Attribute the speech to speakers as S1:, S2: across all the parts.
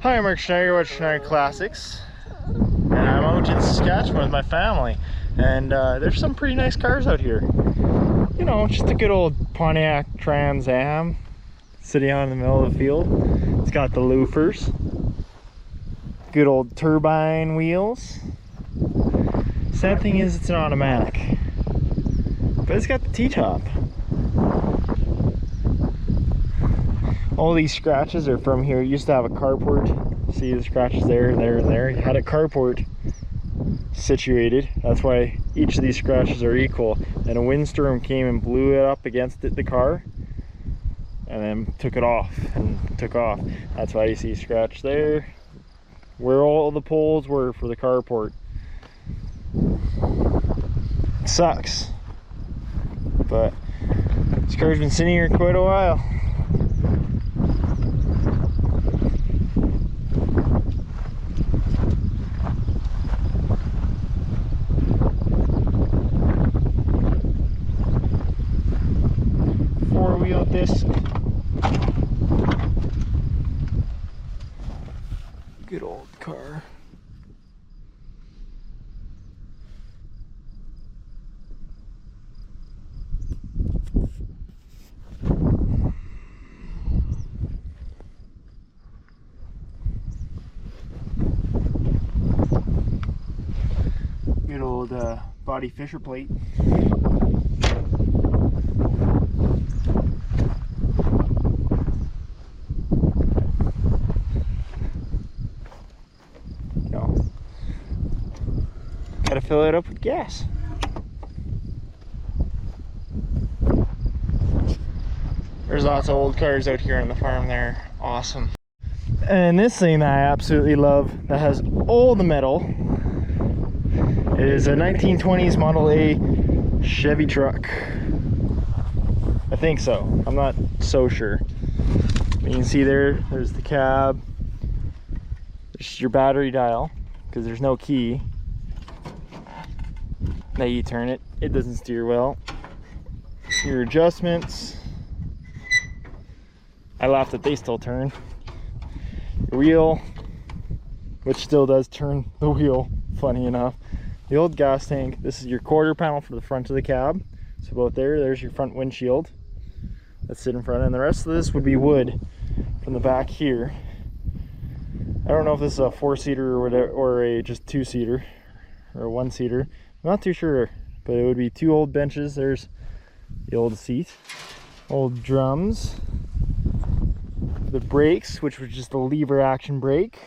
S1: Hi, I'm Mark Schneider with Schneider Classics, and I'm out in Saskatchewan with my family, and there's some pretty nice cars out here. You know, just a good old Pontiac Trans Am sitting out in the middle of the field. It's got the loofers, good old turbine wheels. Sad thing is it's an automatic, but it's got the T-top. All these scratches are from here. It used to have a carport. See the scratches there and there and there. It had a carport situated. That's why each of these scratches are equal. And a windstorm came and blew it up against the car, and then took it off and took off. That's why you see scratch there, where all the poles were for the carport. Sucks, but this car's been sitting here quite a while. Four-wheel disc. Good old car. Good old body Fisher plate. Gotta fill it up with gas. There's lots of old cars out here on the farm there. Awesome. And this thing that I absolutely love, that has all the metal, is a 1920s Model A Chevy truck. I think so. I'm not so sure. You can see there's the cab. There's your battery dial, because there's no key. Now you turn it, it doesn't steer well. Your adjustments, I laughed that they still turn. Your wheel, which still does turn the wheel, funny enough. The old gas tank, this is your quarter panel for the front of the cab. So about there's your front windshield. That's sit in front, and the rest of this would be wood from the back here. I don't know if this is a 4-seater or whatever, or a just 2-seater or a 1-seater. I'm not too sure, but it would be 2 old benches. There's the old seat, old drums, the brakes, which was just a lever action brake.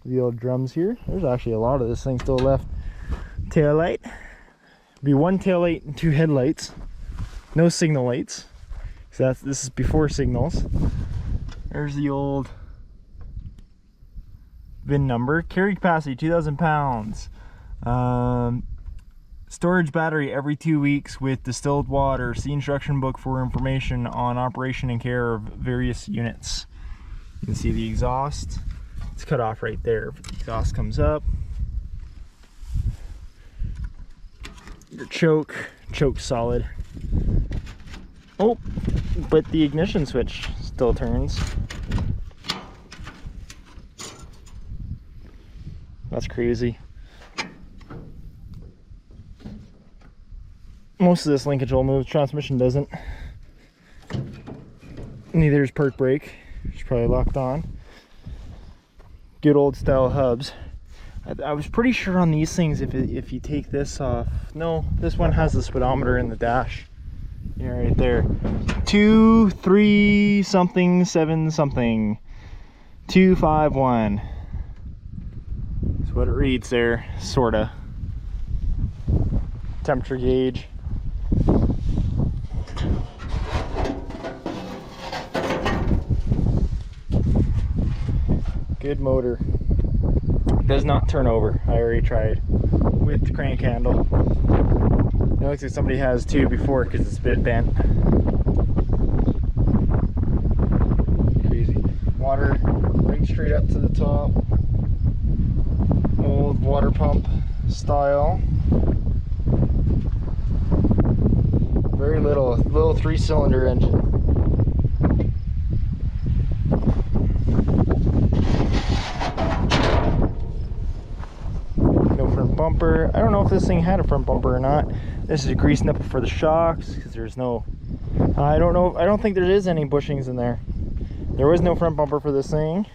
S1: The old drums here. There's actually a lot of this thing still left. Tail light. Be 1 tail light and 2 headlights. No signal lights. So this is before signals. There's the old VIN number. Carry capacity 2,000 pounds. Storage battery every 2 weeks with distilled water. See instruction book for information on operation and care of various units. You can see the exhaust. It's cut off right there. The exhaust comes up. Your choke solid. Oh, but the ignition switch still turns. That's crazy. Most of this linkage will move, transmission doesn't. Neither is park brake, which is probably locked on. Good old style hubs. I was pretty sure on these things, if you take this off, no, this one has the speedometer in the dash. Yeah, right there. 2, 3 something, 7 something, 251. That's what it reads there, sorta. Temperature gauge. Good motor. Does not turn over. I already tried with the crank handle. It looks like somebody has too before because it's a bit bent. Crazy. Water right straight up to the top. Old water pump style. Very little 3-cylinder engine. this thing had a front bumper or not. This is a grease nipple for the shocks, because there's no, I don't know, I don't think there is any bushings in there. There was no front bumper for this thing.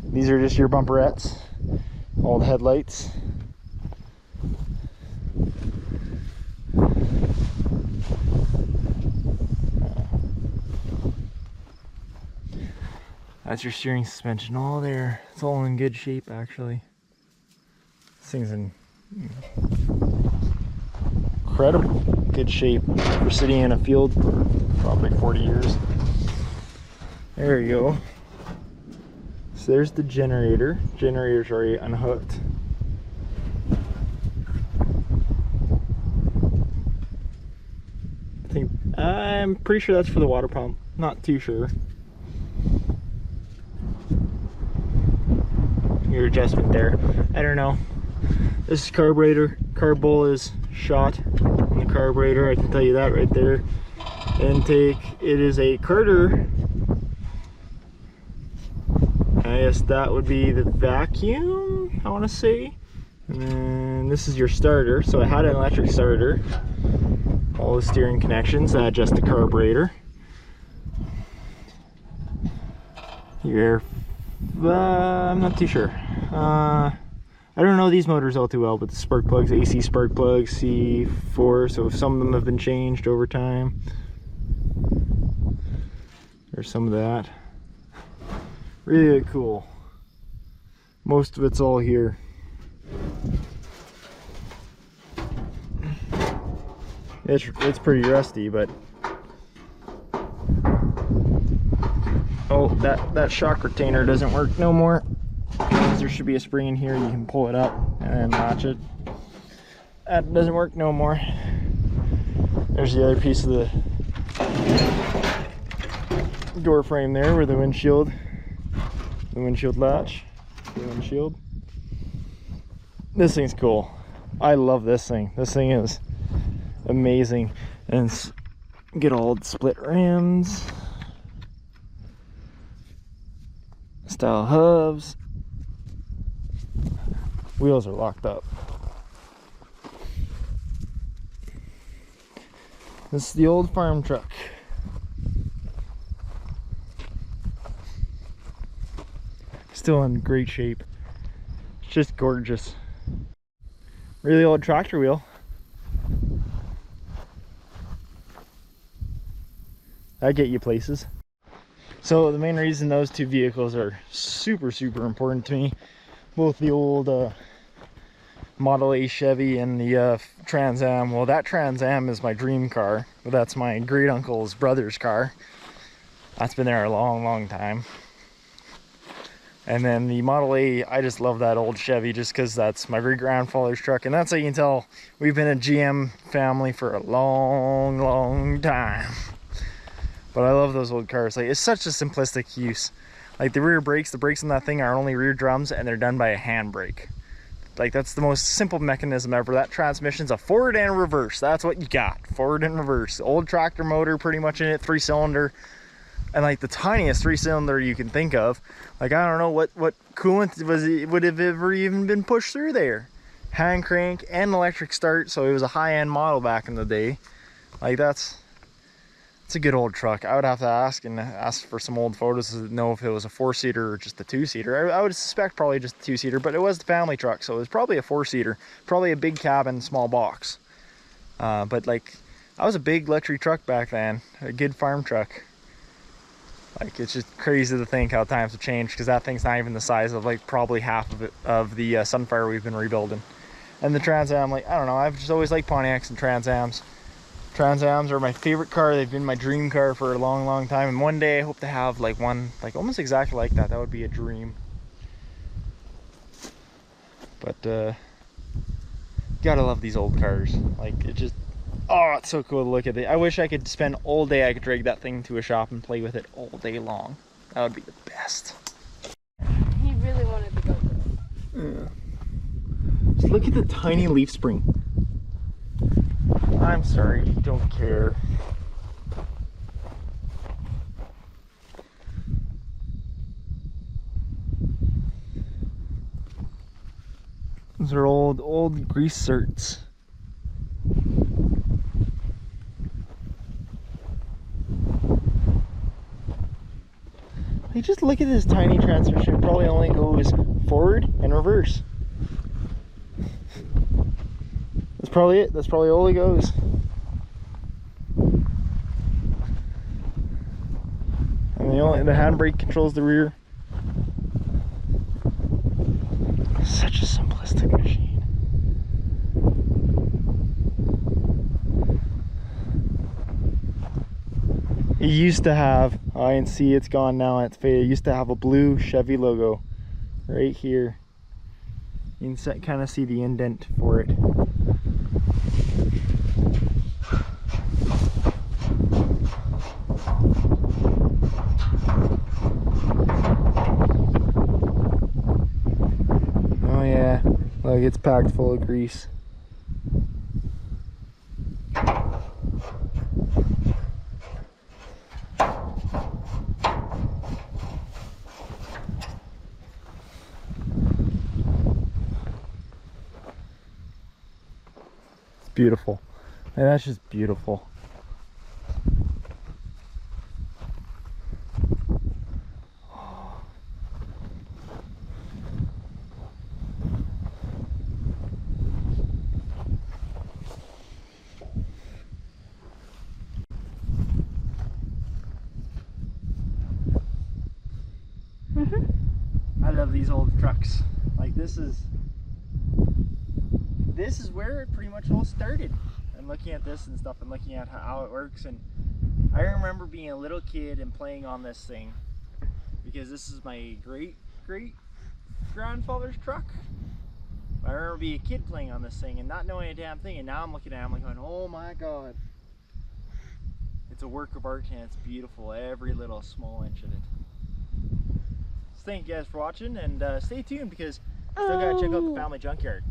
S1: These are just your bumperettes, old headlights. That's your steering suspension all there. It's all in good shape actually. This thing's in incredible good shape for sitting in a field for probably 40 years. There you go. So there's the generator. Generator's already unhooked. I'm pretty sure that's for the water pump. Not too sure. Your adjustment there. I don't know. This is carburetor. Carb bowl is shot on the carburetor. I can tell you that right there. Intake. It is a Carter. I guess that would be the vacuum, I want to say. And then this is your starter. So I had an electric starter. All the steering connections. That adjust the carburetor. Your air. I'm not too sure. I don't know these motors all too well, but the spark plugs, AC spark plugs, C4, so some of them have been changed over time. There's some of that. Really cool. Most of it's all here. It's pretty rusty, but oh, that shock retainer doesn't work no more. There should be a spring in here, you can pull it up and then latch it. That doesn't work no more. There's the other piece of the door frame there where the windshield latch, the windshield. This thing's cool. I love this thing. This thing is amazing. And get all the split rims, style hubs. Wheels are locked up. This is the old farm truck. Still in great shape. It's just gorgeous. Really old tractor wheel. That'd get you places. So the main reason those two vehicles are super important to me, both the old Model A Chevy and the Trans Am. Well, that Trans Am is my dream car, but that's my great uncle's brother's car. That's been there a long time. And then the Model A, I just love that old Chevy just because that's my great grandfather's truck, and that's how you can tell we've been a GM family for a long time. But I love those old cars. Like, it's such a simplistic use. Like the rear brakes, the brakes on that thing are only rear drums, and they're done by a handbrake. Like, that's the most simple mechanism ever. That transmission's a forward and reverse. That's what you got, forward and reverse. Old tractor motor pretty much in it, 3-cylinder, and like the tiniest 3-cylinder you can think of. Like, I don't know what coolant would have ever even been pushed through there. Hand crank and electric start, so it was a high-end model back in the day. Like, it's a good old truck. I would have to ask for some old photos to know if it was a 4-seater or just a 2-seater. I would suspect probably just a 2-seater, but it was the family truck, so it was probably a 4-seater. Probably a big cabin, small box. But like, I was a big luxury truck back then, a good farm truck. Like, it's just crazy to think how times have changed, because that thing's not even the size of like probably half of it, of the Sunfire we've been rebuilding. And the Trans Am, like, I don't know, I've just always liked Pontiacs and Trans Ams. Trans Ams are my favorite car. They've been my dream car for a long time, and one day I hope to have like one like almost exactly like that. That would be a dream. But gotta love these old cars. Like, it just, oh, it's so cool to look at it. I wish I could spend all day, I could drag that thing to a shop and play with it all day long. That would be the best.
S2: He really wanted to go there.
S1: Yeah. Just look at the tiny leaf spring. I'm sorry, don't care. Those are old grease certs. Hey, just look at this tiny transmission. It probably only goes forward and reverse. That's probably it. That's probably all it goes. And the handbrake controls the rear. Such a simplistic machine. It used to have, I can see it's gone now, it's faded. It used to have a blue Chevy logo right here. You can kind of see the indent for it. Oh yeah, look, it's packed full of grease. Beautiful. And that's just beautiful. I love these old trucks. Like this is where it pretty much all started. And looking at this and stuff and looking at how it works, and I remember being a little kid and playing on this thing because this is my great grandfather's truck. I remember being a kid playing on this thing and not knowing a damn thing, and now I'm looking at it, I'm like going, oh my god. It's a work of art and it's beautiful, every little small inch of it. So thank you guys for watching, and stay tuned because still gotta check out the family junkyard.